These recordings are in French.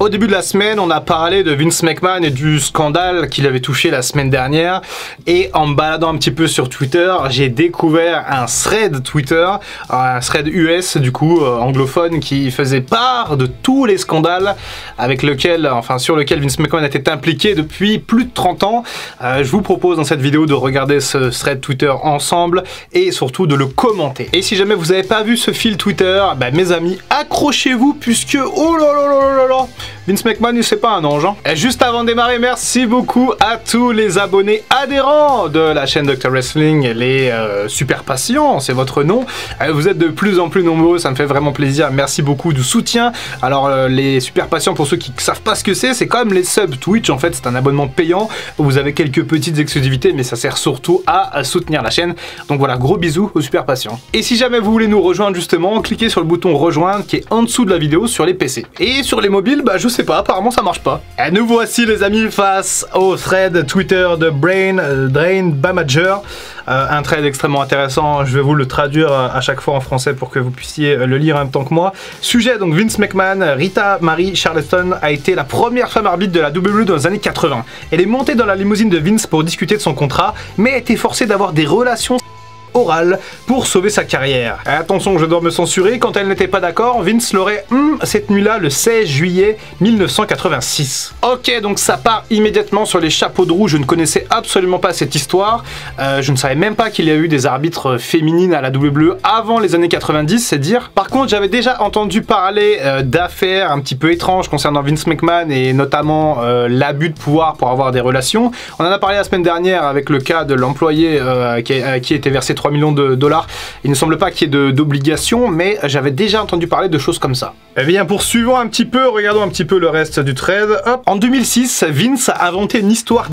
Au début de la semaine, on a parlé de Vince McMahon et du scandale qu'il avait touché la semaine dernière. Et en me baladant un petit peu sur Twitter, j'ai découvert un thread Twitter, un thread US du coup, anglophone, qui faisait part de tous les scandales sur lequel Vince McMahon était impliqué depuis plus de 30 ans. Je vous propose dans cette vidéo de regarder ce thread Twitter ensemble et surtout de le commenter. Et si jamais vous n'avez pas vu ce fil Twitter, mes amis, accrochez-vous puisque, oh là là là là là, Vince McMahon, c'est pas un ange. Hein. Et juste avant de démarrer, merci beaucoup à tous les abonnés adhérents de la chaîne Dr Wrestling, les super patients, c'est votre nom. Vous êtes de plus en plus nombreux, ça me fait vraiment plaisir. Merci beaucoup du soutien. Alors les super patients, pour ceux qui ne savent pas ce que c'est comme les subs Twitch. En fait, c'est un abonnement payant où vous avez quelques petites exclusivités, mais ça sert surtout à soutenir la chaîne. Donc voilà, gros bisous aux super patients. Et si jamais vous voulez nous rejoindre justement, cliquez sur le bouton rejoindre qui est en dessous de la vidéo sur les PC. Et sur les mobiles, je sais pas, apparemment ça marche pas. Et nous voici les amis face au thread Twitter de Drain Bamager. Un thread extrêmement intéressant, je vais vous le traduire à chaque fois en français pour que vous puissiez le lire en même temps que moi. Sujet, donc Vince McMahon, Rita Marie Charleston a été la première femme arbitre de la WWE dans les années 80. Elle est montée dans la limousine de Vince pour discuter de son contrat, mais a été forcée d'avoir des relations orale pour sauver sa carrière. Et attention, je dois me censurer, quand elle n'était pas d'accord, Vince l'aurait cette nuit-là, le 16 juillet 1986. Ok, donc ça part immédiatement sur les chapeaux de roue, je ne connaissais absolument pas cette histoire, je ne savais même pas qu'il y a eu des arbitres féminines à la WWE avant les années 90, c'est dire. Par contre, j'avais déjà entendu parler d'affaires un petit peu étranges concernant Vince McMahon et notamment l'abus de pouvoir pour avoir des relations. On en a parlé la semaine dernière avec le cas de l'employé qui était versé 3 millions de dollars. Il ne semble pas qu'il y ait d'obligation, mais j'avais déjà entendu parler de choses comme ça. Eh bien, poursuivons un petit peu, regardons un petit peu le reste du thread. Hop. En 2006, Vince a inventé une histoire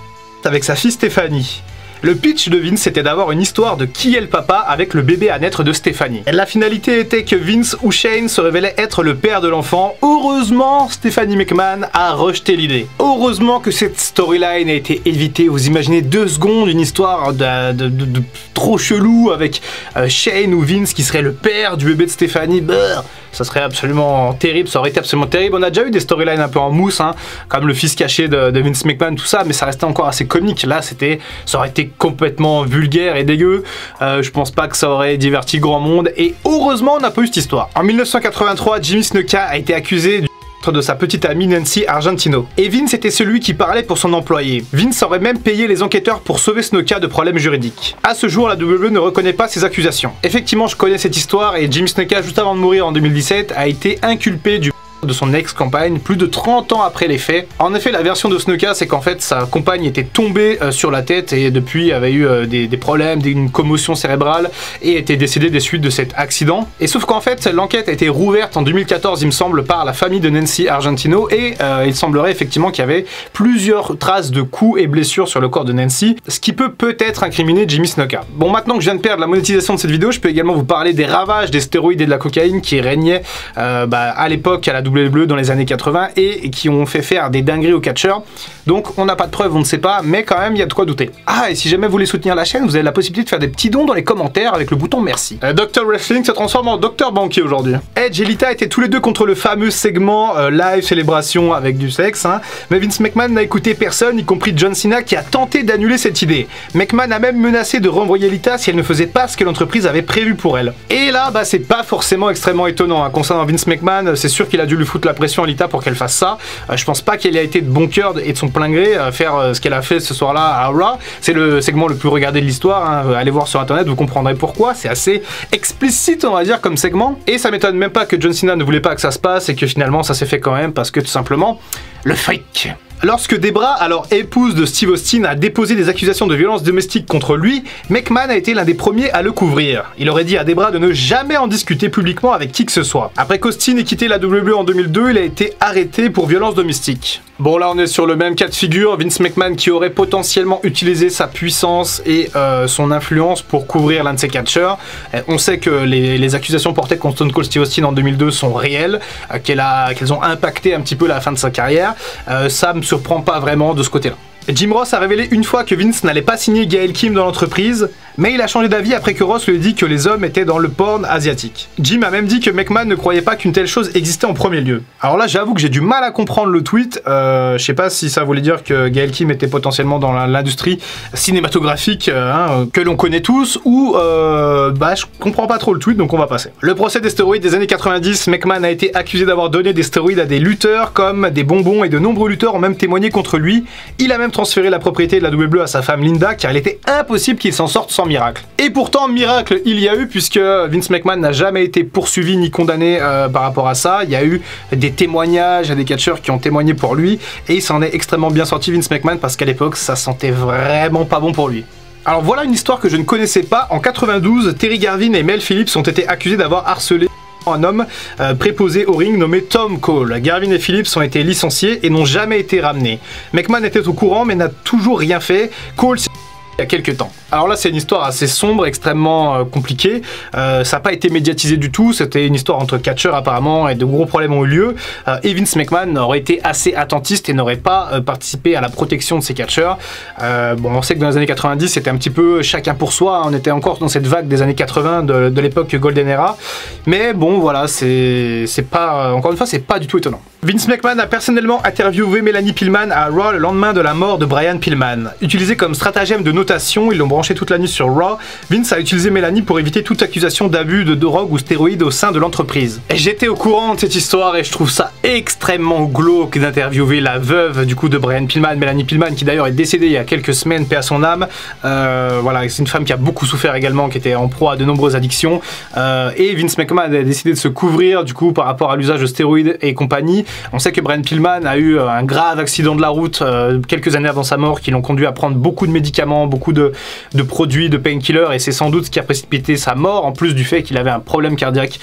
avec sa fille Stéphanie. Le pitch de Vince était d'avoir une histoire de qui est le papa avec le bébé à naître de Stéphanie. Et la finalité était que Vince ou Shane se révélait être le père de l'enfant. Heureusement, Stephanie McMahon a rejeté l'idée. Heureusement que cette storyline a été évitée. Vous imaginez 2 secondes une histoire de trop chelou avec Shane ou Vince qui serait le père du bébé de Stéphanie. Brrr, ça serait absolument terrible, ça aurait été absolument terrible. On a déjà eu des storylines un peu en mousse, hein, comme le fils caché de Vince McMahon, tout ça, mais ça restait encore assez comique. Là, ça aurait été complètement vulgaire et dégueu. Je pense pas que ça aurait diverti grand monde et heureusement on n'a pas eu cette histoire. En 1983, Jimmy Snuka a été accusé de sa petite amie Nancy Argentino. Et Vince était celui qui parlait pour son employé. Vince aurait même payé les enquêteurs pour sauver Snuka de problèmes juridiques. À ce jour, la WWE ne reconnaît pas ces accusations. Effectivement, je connais cette histoire et Jimmy Snuka, juste avant de mourir en 2017, a été inculpé de son ex-compagne plus de 30 ans après les faits. En effet, la version de Snuka, c'est qu'en fait sa compagne était tombée sur la tête et depuis avait eu des problèmes, une commotion cérébrale et était décédée des suites de cet accident. Et sauf qu'en fait, l'enquête a été rouverte en 2014, il me semble, par la famille de Nancy Argentino et il semblerait effectivement qu'il y avait plusieurs traces de coups et blessures sur le corps de Nancy, ce qui peut-être incriminer Jimmy Snuka. Bon, maintenant que je viens de perdre la monétisation de cette vidéo, je peux également vous parler des ravages des stéroïdes et de la cocaïne qui régnaient à l'époque à la WWE dans les années 80 et qui ont fait faire des dingueries aux catcheurs. Donc on n'a pas de preuves, on ne sait pas, mais quand même il y a de quoi douter. Ah, et si jamais vous voulez soutenir la chaîne, vous avez la possibilité de faire des petits dons dans les commentaires avec le bouton merci. Dr Wrestling se transforme en Dr Banquier aujourd'hui. Edge et Lita étaient tous les deux contre le fameux segment live célébration avec du sexe, hein. Mais Vince McMahon n'a écouté personne, y compris John Cena qui a tenté d'annuler cette idée. McMahon a même menacé de renvoyer Lita si elle ne faisait pas ce que l'entreprise avait prévu pour elle. Et là, c'est pas forcément extrêmement étonnant, hein. Concernant Vince McMahon, c'est sûr qu'il a dû lui foutre la pression à Lita pour qu'elle fasse ça. Je pense pas qu'elle ait été de bon cœur et de son plein gré faire ce qu'elle a fait ce soir-là à Raw. C'est le segment le plus regardé de l'histoire, hein. Allez voir sur internet, vous comprendrez pourquoi. C'est assez explicite, on va dire, comme segment. Et ça m'étonne même pas que John Cena ne voulait pas que ça se passe et que finalement ça s'est fait quand même parce que tout simplement, le fric. Lorsque Debra, alors épouse de Steve Austin, a déposé des accusations de violence domestique contre lui, McMahon a été l'un des premiers à le couvrir. Il aurait dit à Debra de ne jamais en discuter publiquement avec qui que ce soit. Après qu'Austin ait quitté la WWE en 2002, il a été arrêté pour violence domestique. Bon, là on est sur le même cas de figure, Vince McMahon qui aurait potentiellement utilisé sa puissance et son influence pour couvrir l'un de ses catcheurs. On sait que les accusations portées contre Stone Cold Steve Austin en 2002 sont réelles, qu'elles ont impacté un petit peu la fin de sa carrière. Ça me surprend pas vraiment de ce côté-là. Jim Ross a révélé une fois que Vince n'allait pas signer Gail Kim dans l'entreprise, mais il a changé d'avis après que Ross lui ait dit que les hommes étaient dans le porn asiatique. Jim a même dit que McMahon ne croyait pas qu'une telle chose existait en premier lieu. Alors là, j'avoue que j'ai du mal à comprendre le tweet. Je sais pas si ça voulait dire que Gail Kim était potentiellement dans l'industrie cinématographique que l'on connaît tous, ou je comprends pas trop le tweet, donc on va passer. Le procès des stéroïdes des années 90, McMahon a été accusé d'avoir donné des stéroïdes à des lutteurs comme des bonbons, et de nombreux lutteurs ont même témoigné contre lui. Il a même transféré la propriété de la WWE à sa femme Linda, car il était impossible qu'il s'en sorte sans miracle. Et pourtant, miracle il y a eu, puisque Vince McMahon n'a jamais été poursuivi ni condamné par rapport à ça. Il y a eu des témoignages à des catcheurs qui ont témoigné pour lui, et il s'en est extrêmement bien sorti, Vince McMahon, parce qu'à l'époque ça sentait vraiment pas bon pour lui. Alors voilà une histoire que je ne connaissais pas. En 92, Terry Garvin et Mel Phillips ont été accusés d'avoir harcelé un homme préposé au ring nommé Tom Cole. Garvin et Phillips ont été licenciés et n'ont jamais été ramenés. McMahon était au courant mais n'a toujours rien fait. Cole il y a quelques temps. Alors là, c'est une histoire assez sombre, extrêmement compliquée. Ça n'a pas été médiatisé du tout. C'était une histoire entre catcheurs apparemment, et de gros problèmes ont eu lieu. Et Vince McMahon aurait été assez attentiste et n'aurait pas participé à la protection de ces catcheurs. On sait que dans les années 90, c'était un petit peu chacun pour soi. On était encore dans cette vague des années 80 de l'époque Golden Era. Mais bon, voilà, c'est pas, encore une fois, c'est pas du tout étonnant. Vince McMahon a personnellement interviewé Melanie Pillman à Raw le lendemain de la mort de Brian Pillman. Utilisé comme stratagème de notation, ils l'ont branché toute la nuit sur Raw. Vince a utilisé Melanie pour éviter toute accusation d'abus de drogue ou stéroïdes au sein de l'entreprise. J'étais au courant de cette histoire et je trouve ça extrêmement glauque d'interviewer la veuve du coup de Brian Pillman, Melanie Pillman, qui d'ailleurs est décédée il y a quelques semaines, paix à son âme. Voilà, c'est une femme qui a beaucoup souffert également, qui était en proie à de nombreuses addictions. Et Vince McMahon a décidé de se couvrir du coup par rapport à l'usage de stéroïdes et compagnie. On sait que Brian Pillman a eu un grave accident de la route quelques années avant sa mort, qui l'ont conduit à prendre beaucoup de médicaments, beaucoup de produits, de painkillers, et c'est sans doute ce qui a précipité sa mort, en plus du fait qu'il avait un problème cardiaque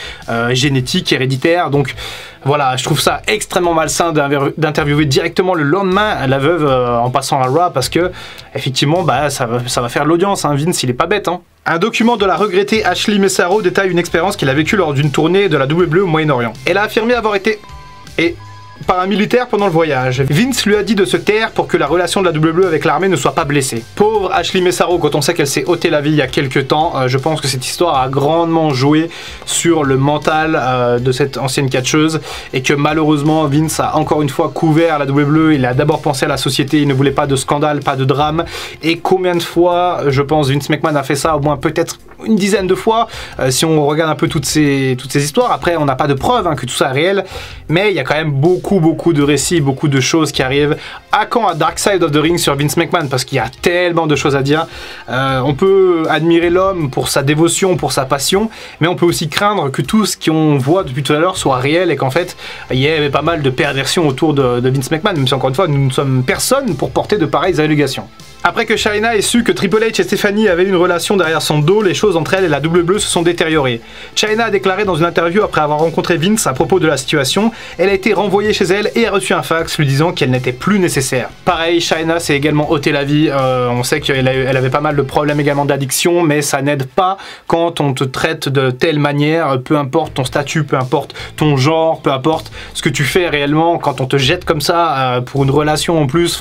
génétique, héréditaire. Donc voilà, je trouve ça extrêmement malsain d'interviewer directement le lendemain la veuve en passant à Raw, parce que effectivement ça va faire l'audience, hein. Vince il est pas bête, hein. Un document de la regrettée Ashley Messaro détaille une expérience qu'elle a vécue lors d'une tournée de la WWE au Moyen-Orient. Elle a affirmé avoir été par un militaire pendant le voyage. Vince lui a dit de se taire pour que la relation de la WWE avec l'armée ne soit pas blessée. Pauvre Ashley Messaro, quand on sait qu'elle s'est ôté la vie il y a quelques temps, je pense que cette histoire a grandement joué sur le mental de cette ancienne catcheuse, et que malheureusement Vince a encore une fois couvert la WWE. Il a d'abord pensé à la société, il ne voulait pas de scandale, pas de drame. Et combien de fois, je pense, Vince McMahon a fait ça? Au moins peut-être une dizaine de fois, si on regarde un peu toutes ces histoires. Après, on n'a pas de preuves que tout ça est réel, mais il y a quand même beaucoup de récits, beaucoup de choses qui arrivent. À quand à Dark Side of the Ring sur Vince McMahon, parce qu'il y a tellement de choses à dire. On peut admirer l'homme pour sa dévotion, pour sa passion, mais on peut aussi craindre que tout ce qu'on voit depuis tout à l'heure soit réel, et qu'en fait il y ait pas mal de perversions autour de Vince McMahon, même si encore une fois nous ne sommes personne pour porter de pareilles allégations. Après que Chyna ait su que Triple H et Stephanie avaient une relation derrière son dos, les choses entre elle et la WWE se sont détériorées. Chyna a déclaré dans une interview après avoir rencontré Vince à propos de la situation, elle a été renvoyée chez elle et a reçu un fax lui disant qu'elle n'était plus nécessaire. Pareil, Chyna s'est également ôté la vie, on sait qu'elle avait pas mal de problèmes également d'addiction, mais ça n'aide pas quand on te traite de telle manière, peu importe ton statut, peu importe ton genre, peu importe ce que tu fais réellement, quand on te jette comme ça pour une relation en plus,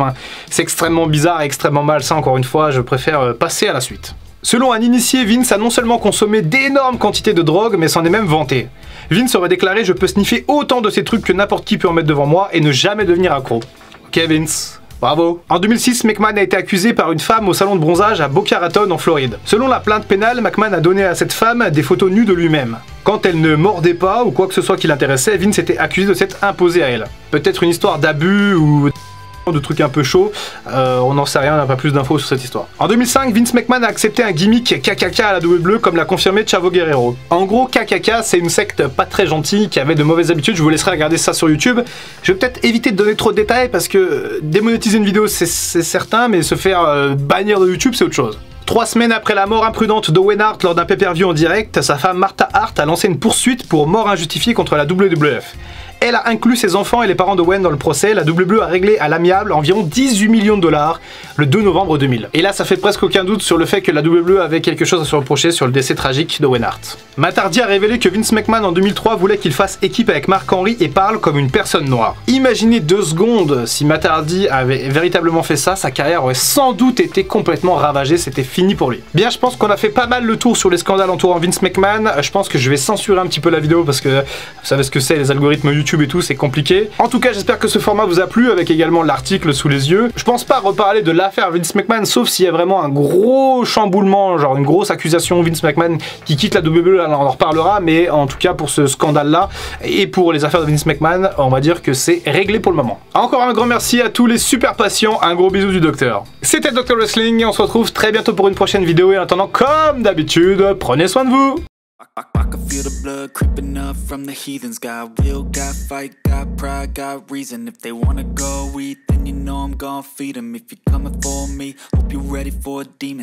c'est extrêmement bizarre et extrêmement malsain. Encore une fois, je préfère passer à la suite. Selon un initié, Vince a non seulement consommé d'énormes quantités de drogue, mais s'en est même vanté. Vince aurait déclaré: je peux sniffer autant de ces trucs que n'importe qui peut en mettre devant moi et ne jamais devenir accro. Ok Vince, bravo. En 2006, McMahon a été accusé par une femme au salon de bronzage à Boca Raton en Floride. Selon la plainte pénale, McMahon a donné à cette femme des photos nues de lui-même. Quand elle ne mordait pas ou quoi que ce soit qui l'intéressait, Vince était accusé de s'être imposé à elle. Peut-être une histoire d'abus ou de trucs un peu chauds, on n'en sait rien, on n'a pas plus d'infos sur cette histoire. En 2005, Vince McMahon a accepté un gimmick KKK à la WWE, comme l'a confirmé Chavo Guerrero. En gros, KKK, c'est une secte pas très gentille qui avait de mauvaises habitudes. Je vous laisserai regarder ça sur YouTube. Je vais peut-être éviter de donner trop de détails parce que démonétiser une vidéo c'est certain, mais se faire bannir de YouTube c'est autre chose. 3 semaines après la mort imprudente d'Owen Hart lors d'un pay-per-view en direct, sa femme Martha Hart a lancé une poursuite pour mort injustifiée contre la WWF. Elle a inclus ses enfants et les parents d'Owen dans le procès. La WWE a réglé à l'amiable environ 18 millions de dollars le 2 novembre 2000. Et là, ça fait presque aucun doute sur le fait que la WWE avait quelque chose à se reprocher sur le décès tragique d'Owen Hart. Matt Hardy a révélé que Vince McMahon en 2003 voulait qu'il fasse équipe avec Mark Henry et parle comme une personne noire. Imaginez 2 secondes, si Matt Hardy avait véritablement fait ça, sa carrière aurait sans doute été complètement ravagée, c'était fini pour lui. Bien, je pense qu'on a fait pas mal le tour sur les scandales entourant Vince McMahon. Je pense que je vais censurer un petit peu la vidéo parce que vous savez ce que c'est, les algorithmes YouTube et tout, c'est compliqué. En tout cas, j'espère que ce format vous a plu avec également l'article sous les yeux. Je pense pas reparler de l'affaire Vince McMahon sauf s'il y a vraiment un gros chamboulement, genre une grosse accusation Vince McMahon qui quitte la WWE, alors on en reparlera, mais en tout cas pour ce scandale là et pour les affaires de Vince McMahon, on va dire que c'est réglé pour le moment. Encore un grand merci à tous les super patients, un gros bisou du docteur. C'était Dr Wrestling et on se retrouve très bientôt pour une prochaine vidéo et en attendant, comme d'habitude, prenez soin de vous. I can feel the blood creeping up from the heathens. Got will, got fight, got pride, got reason. If they wanna go eat, then you know I'm gon' feed them. If you're coming for me, hope you're ready for a demon.